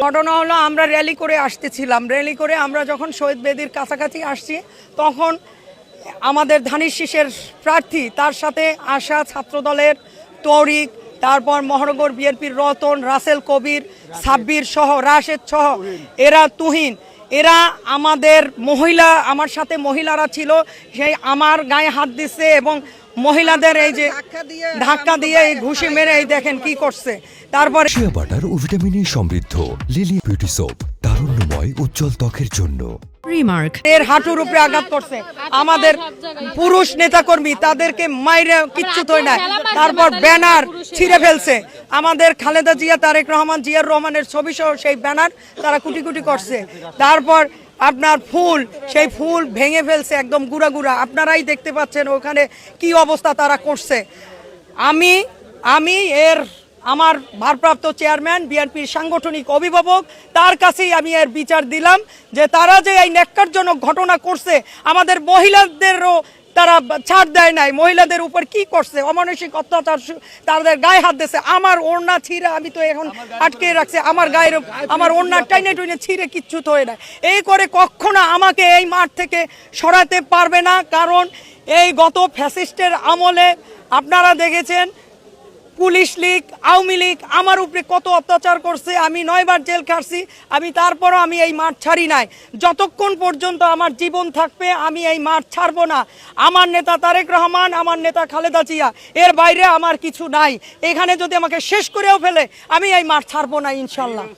ঘটনা হলো আমরা র্যালি করে আসতেছিলাম, র্যালি করে আমরা যখন শহীদ বেদির কাছাকাছি আসছি তখন আমাদের ধানের শীষের প্রার্থী তার সাথে আসা ছাত্রদলের তৌরিক, তারপর মহানগর বিএনপির রতন, রাসেল কবির, সাব্বির সহ রাশেদ সহ এরা তুহিন, এরা আমাদের মহিলা, আমার সাথে মহিলারা ছিল, সেই আমার গায়ে হাত দিচ্ছে এবং মহিলাদের এই যে ধাক্কা দিয়ে এই ঘুষি মেরে এই দেখেন কি করছে। তারপরে শিয়া বাটার ও ভিটামিনে সমৃদ্ধ লিলি বিউটি সোপ, তারুণ্যময় উজ্জ্বল ত্বকের জন্য। রিমার্ক এর হাঁটুর উপরে আঘাত করছে আমাদের পুরুষ নেতাকর্মী, তাদেরকে মাইরে কিচ্ছু থই নাই। তারপর ব্যানার ছিঁড়ে ফেলছে, আমাদের খালেদা জিয়া, তারেক রহমান, জিয়ার রহমানের ছবি সহ সেই ব্যানার তারা কুটি কুটি করছে। তারপর আপনার ফুল, সেই ফুল ভেঙে ফেলছে একদম গুঁড়া গুঁড়া, আপনারাই দেখতে পাচ্ছেন ওখানে কি অবস্থা তারা করছে। আমি আমার ভারপ্রাপ্ত চেয়ারম্যান, বিএনপির সাংগঠনিক অভিভাবক, তার কাছেই আমি এর বিচার দিলাম যে তারা যে এই ন্যাক্কারজনক ঘটনা করছে, আমাদের মহিলাদেরও তারা ছাড় দেয় নাই, মহিলাদের উপর কি করছে, অমানসিক অত্যাচার, তাদের গায়ে হাত দিয়েছে। আমার ওড়না ছিঁড়ে, আমি তো এখন আটকে রাখছে, আমার গায়ের আমার ওড়না টাইনে টুইনে ছিঁড়ে কিচ্ছু তো হয় না। এই করে কখনো আমাকে এই মাঠ থেকে সরাতে পারবে না, কারণ এই গত ফ্যাসিস্টের আমলে আপনারা দেখেছেন পুলিশ লীগ, আওয়ামী লীগ আমার উপরে কত অত্যাচার করছে। আমি 9 বার জেল খাটছি, আমি তারপরও আমি এই মাঠ ছাড়ি নাই। যতক্ষণ পর্যন্ত আমার জীবন থাকবে আমি এই মাঠ ছাড়বো না। আমার নেতা তারেক রহমান, আমার নেতা খালেদা জিয়া, এর বাইরে আমার কিছু নাই। এখানে যদি আমাকে শেষ করেও ফেলে আমি এই মাঠ ছাড়বো না ইনশাল্লাহ।